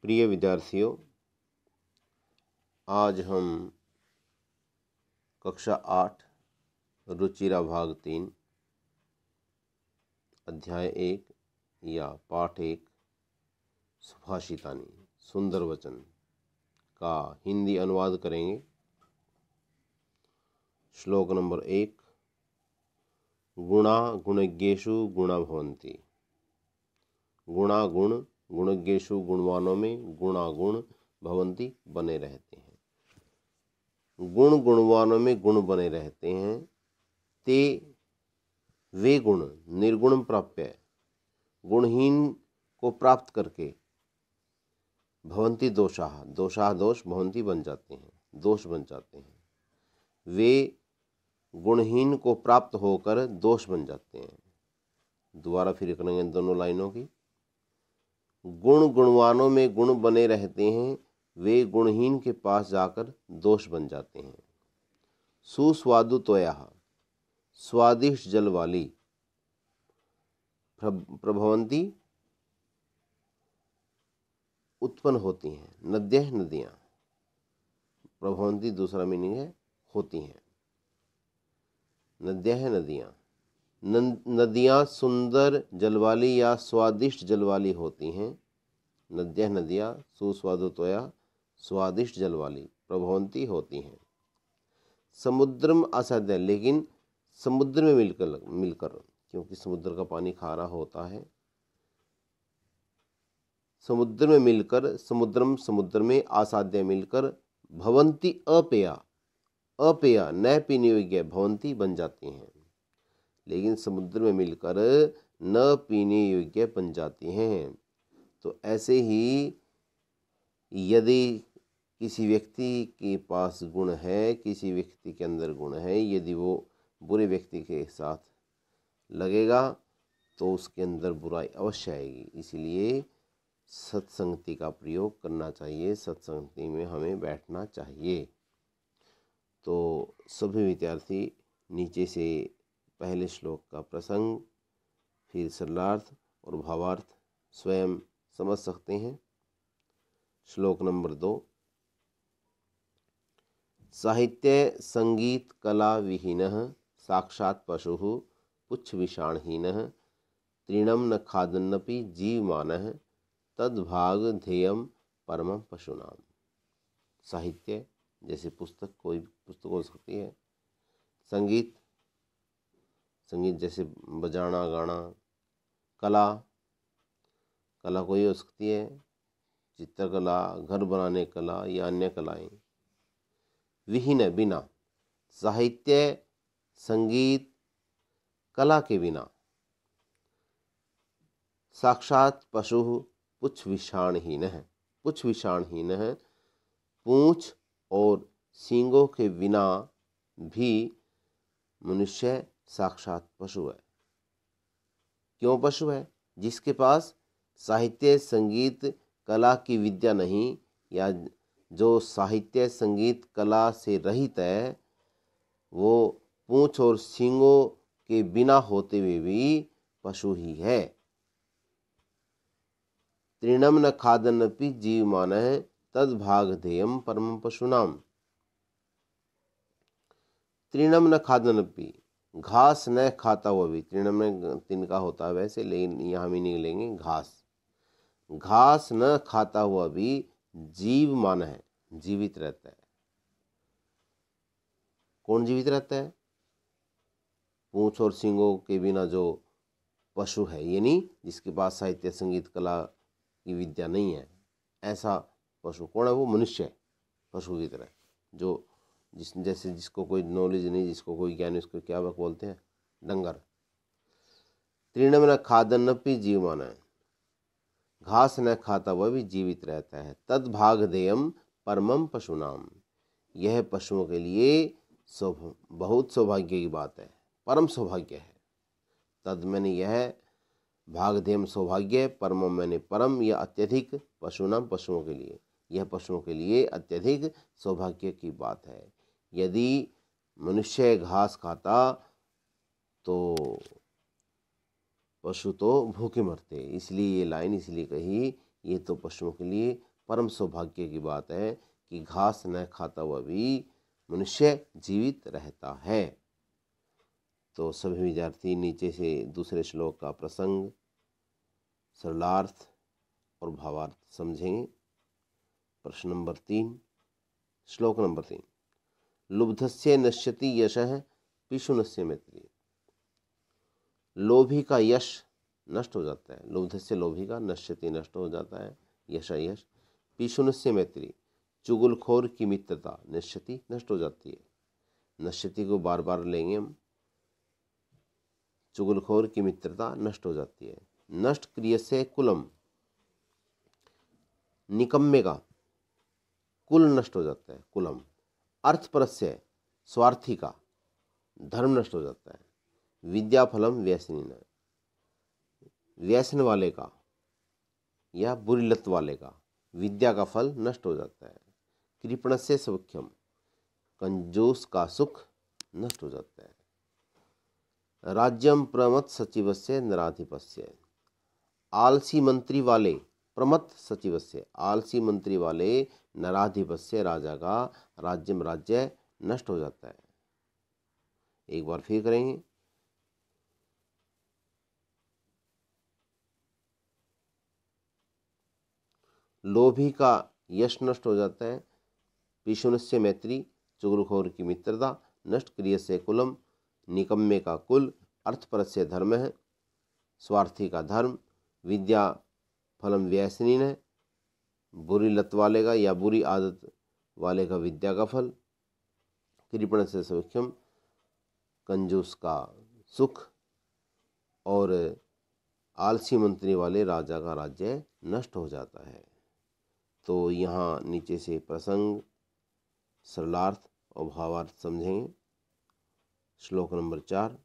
प्रिय विद्यार्थियों, आज हम कक्षा 8 रुचिरा भाग 3 अध्याय 1 या पाठ 1 सुभाषितानि सुंदर वचन का हिंदी अनुवाद करेंगे। श्लोक नंबर 1। गुणा गुणज्ञेषु गुणा भवन्ति। गुणा गुण गुणज्ञेषु गुणवानों में गुणा गुण भवन्ति बने रहते हैं। गुण गुणवानों में गुण बने रहते हैं। ते वे गुण निर्गुण प्राप्य गुणहीन को प्राप्त करके भवन्ति दोषाः दोषाः दोष भवन्ति बन जाते हैं, दोष बन जाते हैं। वे गुणहीन को प्राप्त होकर दोष बन जाते हैं। दोबारा फिर करेंगे दोनों लाइनों की। गुण गुणवानों में गुण बने रहते हैं, वे गुणहीन के पास जाकर दोष बन जाते हैं। सुस्वादु त्वयाः स्वादिष्ट जल वाली प्रभवन्ति उत्पन्न होती हैं। नद्यः नदियाँ, प्रभवन्ति दूसरा मीनिंग है होती हैं। नद्यः नदियाँ, नदियाँ सुंदर जल वाली या स्वादिष्ट जल वाली होती हैं। नद्यः नदियाँ सुस्वादु त्वया स्वादिष्ट जल वाली प्रभवन्ति होती हैं। समुद्रम असाध्य, लेकिन समुद्र में मिलकर क्योंकि समुद्र का पानी खारा होता है। समुद्र में मिलकर, समुद्रम समुद्र में, आसाध्य मिलकर, भवन्ति अपेया अपेया न पीने योग्य भवन्ति बन जाती हैं। लेकिन समुद्र में मिलकर न पीने योग्य बन जाती हैं। तो ऐसे ही यदि किसी व्यक्ति के पास गुण है, किसी व्यक्ति के अंदर गुण है, यदि वो बुरे व्यक्ति के साथ लगेगा तो उसके अंदर बुराई अवश्य आएगी। इसलिए सत्संगति का प्रयोग करना चाहिए, सत्संगति में हमें बैठना चाहिए। तो सभी विद्यार्थी नीचे से पहले श्लोक का प्रसंग, फिर सरलार्थ और भावार्थ स्वयं समझ सकते हैं। श्लोक नंबर 2। साहित्य संगीत कला विहीनः साक्षात् पशुः पुच्छ विषाणहीनः तृणं न खादन्नपि जीवमानः तद्भाग ध्येयं परमं पशूनाम्। साहित्य जैसे पुस्तक, कोई पुस्तक हो सकती है। संगीत, संगीत जैसे बजाना गाना। कला, कला कोई हो सकती है, चित्रकला, घर बनाने कला या अन्य कलाएं। विहीन बिना, साहित्य संगीत कला के बिना। साक्षात पशु पुच्छ विषाणहीन है, पुच्छ विषाणहीन है, पूंछ और सींगों के बिना भी मनुष्य साक्षात पशु है। क्यों पशु है? जिसके पास साहित्य संगीत कला की विद्या नहीं, या जो साहित्य संगीत कला से रहित है, वो पूंछ और सींगों के बिना होते हुए भी पशु ही है। तृणम न खादन्नपि जीवमानः तद्भाग ध्येयं परमं पशूनाम्। तृणम न खादन्नपि, घास न खाता हुआ भी, तृण में तिनका होता है वैसे, लेकिन यहाँ मीनिंग लेंगे घास। घास न खाता हुआ भी जीवमान है, जीवित रहता है। कौन जीवित रहता है? पूंछ और सींगों के बिना जो पशु है, यानी जिसके पास साहित्य संगीत कला की विद्या नहीं है, ऐसा पशु कौन है? वो मनुष्य है, पशु की तरह। जो जैसे जिसको कोई नॉलेज नहीं, जिसको कोई ज्ञान, इसको क्या बोलते हैं? डंगर। तृणम न खादन्नपि जीवमान है, घास न खाता वह भी जीवित रहता है। तद्भाग ध्येयं परमं पशूनाम, यह पशुओं के लिए बहुत सौभाग्य की बात है, परम सौभाग्य है। तद मैंने यह, भाग ध्येयं सौभाग्य, परमं मैंने परम या अत्यधिक, पशूनाम पशुओं के लिए, यह पशुओं के लिए अत्यधिक सौभाग्य की बात है। यदि मनुष्य घास खाता तो पशु तो भूखे मरते। इसलिए ये लाइन इसलिए कही, ये तो पशुओं के लिए परम सौभाग्य की बात है कि घास न खाता हुआ भी मनुष्य जीवित रहता है। तो सभी विद्यार्थी नीचे से दूसरे श्लोक का प्रसंग, सरलार्थ और भावार्थ समझेंगे। प्रश्न नंबर 3, श्लोक नंबर 3। लुब्धस्य नश्यति यशः पिशुनस्य मैत्री। लोभी का यश नष्ट हो जाता है। लुब्धस्य लोभी का, नश्यति नष्ट हो जाता है, यश यश। पिशुनस्य मैत्री, चुगलखोर की मित्रता, नश्यति नष्ट हो जाती है। नश्यति को बार बार लेंगे हम। चुगलखोर की मित्रता नष्ट हो जाती है। नष्ट क्रियसे कुलम, निकम्मे का कुल नष्ट हो जाता है, कुलम। अर्थपरस्य, स्वार्थी का धर्म नष्ट हो जाता है। विद्या फलम व्यसनिन, व्यसन वाले का या बुरी लत वाले का विद्या का फल नष्ट हो जाता है। कृपणस्य सौख्यम, कंजूस का सुख नष्ट हो जाता है। राज्यम प्रमत सचिवस्य नराधिपस्य, आलसी मंत्री वाले, प्रमत सचिवस्य आलसी मंत्री वाले, नराधिपस्य राजा का राज्यम राज्य नष्ट हो जाता है। एक बार फिर करेंगे। लोभी का यश नष्ट हो जाता है। पिशुनस्य मैत्री, चुगलखोर की मित्रता। नष्ट क्रियस्य कुलम, निकम्मे का कुल। अर्थपरस्य धर्म है, स्वार्थी का धर्म। विद्या फलम व्यसनीन है, बुरी लत वाले का या बुरी आदत वाले का विद्या का फल। कृपण से सौख्यम, कंजूस का सुख। और आलसी मंत्री वाले राजा का राज्य नष्ट हो जाता है। तो यहाँ नीचे से प्रसंग, सरलार्थ और भावार्थ समझेंगे। श्लोक नंबर 4।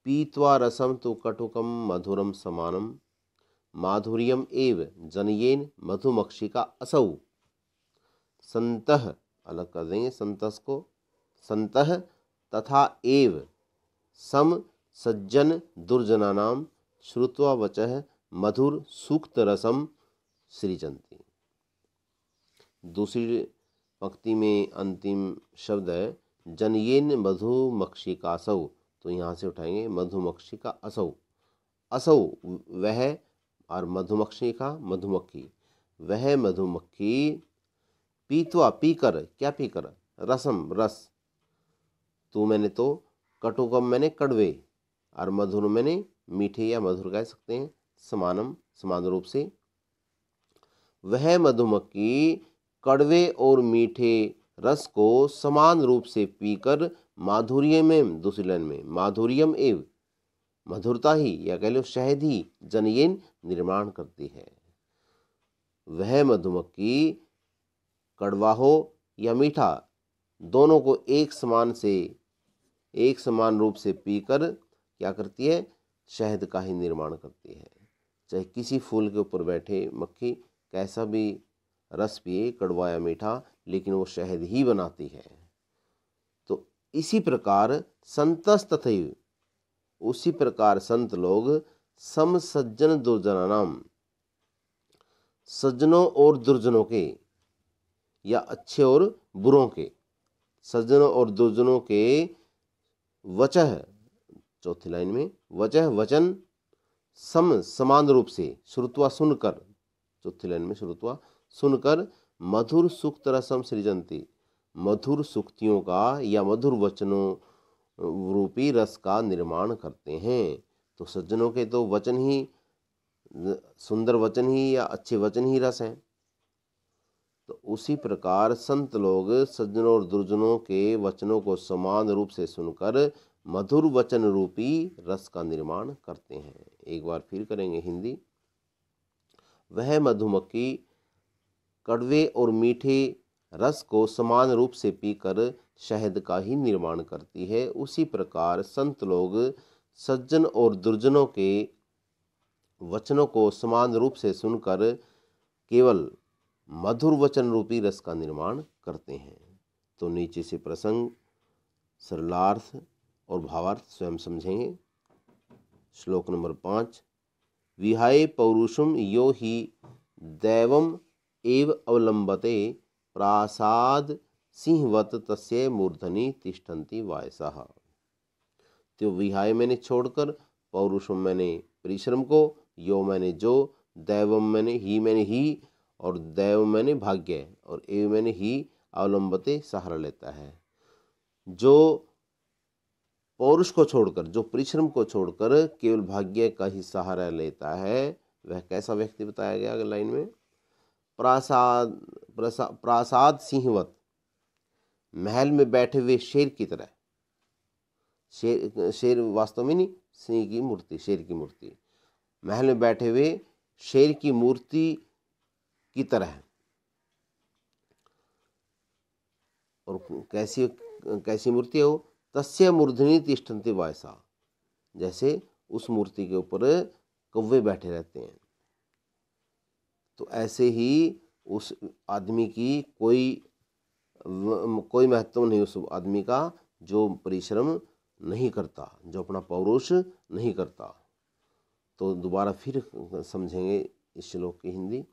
पीत्वा रसम तु कटुकम मधुरम समानम, माधुर्यम एव जनयेन मधुमक्षिका असौ। संतः, अलग कर देंगे संतस को, संतः तथा एव सम सज्जन दुर्जनानाम श्रुत्वा वचः मधुर सूक्त रसम सृजन्ति। दूसरी पंक्ति में अंतिम शब्द है जनयेन मधुमक्षिकासौ, तो यहाँ से उठाएंगे मधुमक्षिका असौ। असौ वह, और मधुमक्षिका मधुमक्खी, वह मधुमक्खी। पीत्वा पीकर, क्या पीकर, रसम रस, तो मैंने तो कटुकम मैंने कड़वे, और मधुर मैंने मीठे या मधुर कह सकते हैं, समानम समान रूप से। वह मधुमक्खी कड़वे और मीठे रस को समान रूप से पीकर माधुर्य में, दूसरी लाइन में माधुर्यम एव मधुरता ही या कह लो शहद ही जनयेन निर्माण करती है। वह मधुमक्खी कड़वा हो या मीठा, दोनों को एक समान रूप से पीकर क्या करती है, शहद का ही निर्माण करती है। चाहे किसी फूल के ऊपर बैठे मक्खी कैसा भी रस पिए, कड़वा या मीठा, लेकिन वो शहद ही बनाती है। तो इसी प्रकार संतस तथैव, उसी प्रकार संत लोग सम सज्जन दुर्जनानाम, सज्जनों और दुर्जनों के या अच्छे और बुरों के, सज्जनों और दुर्जनों के वचः, चौथी लाइन में वचः वचन, सम समान रूप से, श्रुत्वा सुनकर, चौथी लाइन में श्रुत्वा सुनकर, मधुर सूक्त रसम सृजन्ति, मधुर सूक्तियों का या मधुर वचनों रूपी रस का निर्माण करते हैं। तो सज्जनों के तो वचन ही, सुंदर वचन ही या अच्छे वचन ही रस हैं। तो उसी प्रकार संत लोग सज्जनों और दुर्जनों के वचनों को समान रूप से सुनकर मधुर वचन रूपी रस का निर्माण करते हैं। एक बार फिर करेंगे हिंदी। वह मधुमक्खी कड़वे और मीठे रस को समान रूप से पीकर शहद का ही निर्माण करती है। उसी प्रकार संत लोग सज्जन और दुर्जनों के वचनों को समान रूप से सुनकर केवल मधुर वचन रूपी रस का निर्माण करते हैं। तो नीचे से प्रसंग, सरलार्थ और भावार्थ स्वयं समझेंगे। श्लोक नंबर 5। विहाय पौरुषम यो ही दैवम एव अवलंबते प्रासाद सिंहवत तस्य मूर्धनि तिष्ठन्ति वायसः। तो विहाय मैंने छोड़कर, पौरुषम मैंने परिश्रम को, यो मैंने जो, दैवम मैंने ही, और दैव मैंने भाग्य, और एव मैंने ही अवलंबते सहारा लेता है। जो पौरुष को छोड़कर, जो परिश्रम को छोड़कर केवल भाग्य का ही सहारा लेता है, वह कैसा व्यक्ति बताया गया अगली लाइन में? प्रासाद सिंहवत, महल में बैठे हुए शेर की तरह। शेर वास्तव में नहीं, सिंह की मूर्ति, शेर की मूर्ति, महल में बैठे हुए शेर की मूर्ति की तरह। और कैसी मूर्ति है वो? तस्य मूर्धनि तिष्ठन्ति वायसा, जैसे उस मूर्ति के ऊपर कौवे बैठे रहते हैं। तो ऐसे ही उस आदमी की कोई महत्व नहीं उस आदमी का जो परिश्रम नहीं करता, जो अपना पौरुष नहीं करता। तो दोबारा फिर समझेंगे इस श्लोक की हिंदी।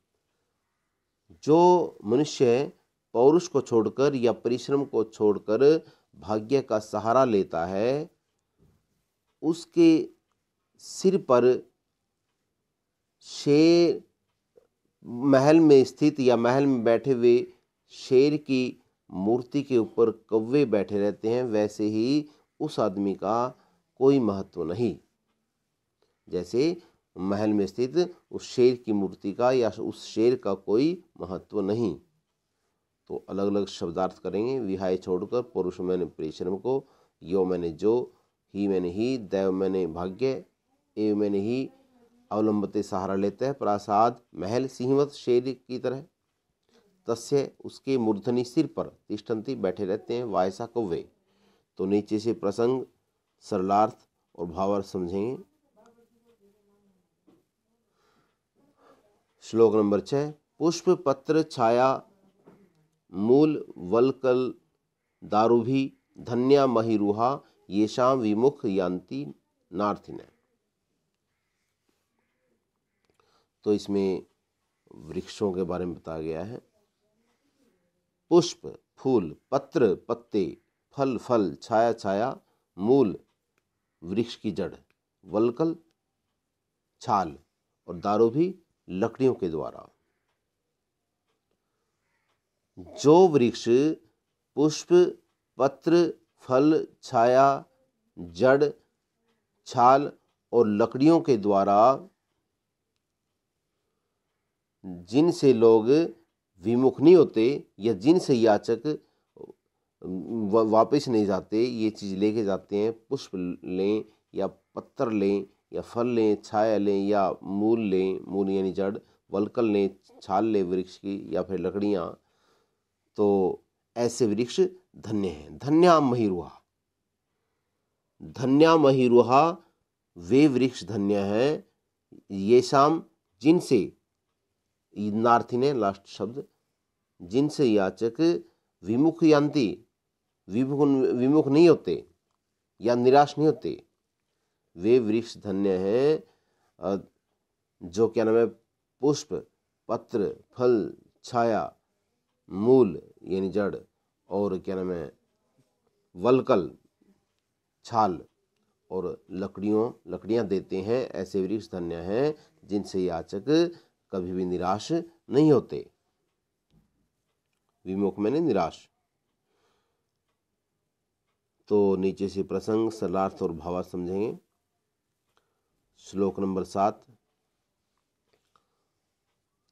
जो मनुष्य पौरुष को छोड़कर या परिश्रम को छोड़कर भाग्य का सहारा लेता है, उसके सिर पर शेर, महल में स्थित या महल में बैठे हुए शेर की मूर्ति के ऊपर कौवे बैठे रहते हैं, वैसे ही उस आदमी का कोई महत्व नहीं। जैसे महल में स्थित उस शेर की मूर्ति का या उस शेर का कोई महत्व नहीं। तो अलग अलग शब्दार्थ करेंगे। विहाय छोड़कर, पुरुष मैंने परिश्रम को, यो मैंने जो, ही मैंने ही, दैव मैंने भाग्य, एव मैंने ही अवलंबते सहारा लेते हैं। प्रासाद महल सिंहवत, शेर की तरह। तस्य उसके मूर्धनि सिर पर, तिष्ठन्ति बैठे रहते हैं, वायसा कौवे। तो नीचे से प्रसंग, सरलार्थ और भावार्थ समझेंगे। श्लोक नंबर 6। पुष्प पत्र छाया मूल वल्कल दारुभी धन्या महिरुहा येषाम विमुख यान्ति नार्थिन। तो इसमें वृक्षों के बारे में बताया गया है। पुष्प फूल, पत्र पत्ते, फल फल, छाया छाया, मूल वृक्ष की जड़, वल्कल छाल, और दारू भी लकड़ियों के द्वारा। जो वृक्ष पुष्प पत्र फल छाया जड़ छाल और लकड़ियों के द्वारा जिनसे लोग विमुख नहीं होते या जिनसे याचक वापस नहीं जाते, ये चीज़ लेके जाते हैं, पुष्प लें या पत्थर लें या फल लें, छाया लें या मूल लें, मूल यानी जड़, वल्कल लें, छाल लें वृक्ष की, या फिर लकड़ियाँ, तो ऐसे वृक्ष धन्य हैं। धन्या महिरुहा, धन्या महिरुहा वे वृक्ष धन्य हैं, ये शाम जिनसे, नार्थी ने लास्ट शब्द, जिनसे याचक विमुख यान्ति, विमुख नहीं होते या निराश नहीं होते, वे वृक्ष धन्य हैं जो क्या नाम है, पुष्प पत्र फल छाया मूल यानी जड़ और क्या नाम है वल्कल छाल और लकड़ियां देते हैं। ऐसे वृक्ष धन्य हैं जिनसे याचक कभी भी निराश नहीं होते। विमुख मैंने निराश। तो नीचे से प्रसंग, सरलार्थ और भावार्थ समझेंगे। श्लोक नंबर 7।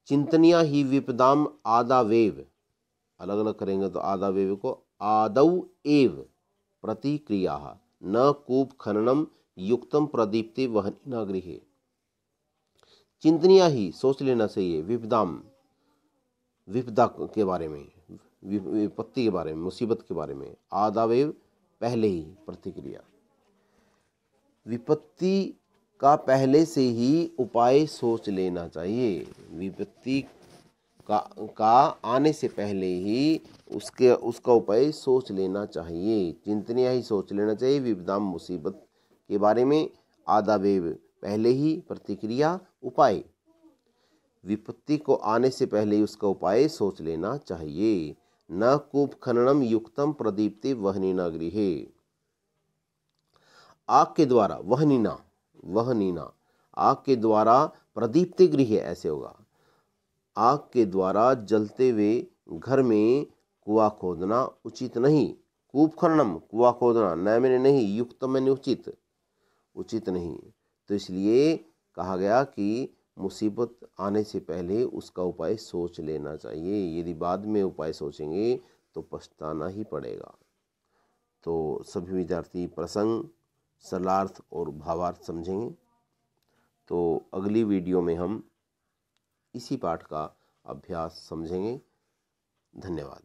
चिंतनिया ही विपदाम आदावेव, अलग अलग करेंगे तो आदावेव को आदौ एव प्रतिक्रिया न कूप खननम युक्तम प्रदीप्ति वहनी न गृहे। चिंतनिया ही, सोच लेना चाहिए, विपदाम विपदा के बारे में, विपत्ति के बारे में, मुसीबत के बारे में, आदावेव पहले ही, प्रतिक्रिया, विपत्ति का पहले से ही उपाय सोच लेना चाहिए। विपत्ति का आने से पहले ही उसका उपाय सोच लेना चाहिए। चिंतनीय ही, सोच लेना चाहिए, विपदाम मुसीबत के बारे में, आदावेव पहले ही, प्रतिक्रिया उपाय। विपत्ति को आने से पहले ही उसका उपाय सोच लेना चाहिए। न कूप खननम युक्तम प्रदीप्ति वहनीना गृहे। आग के द्वारा वहनीना आग के द्वारा प्रदीप्ति गृह, ऐसे होगा, आग के द्वारा जलते हुए घर में कुआं खोदना उचित नहीं। कूप खननम, कुआं खोदना, न मैंने नहीं, युक्त मैंने उचित नहीं। तो इसलिए कहा गया कि मुसीबत आने से पहले उसका उपाय सोच लेना चाहिए। यदि बाद में उपाय सोचेंगे तो पछताना ही पड़ेगा। तो सभी विद्यार्थी प्रसंग, सरलार्थ और भावार्थ समझेंगे। तो अगली वीडियो में हम इसी पाठ का अभ्यास समझेंगे। धन्यवाद।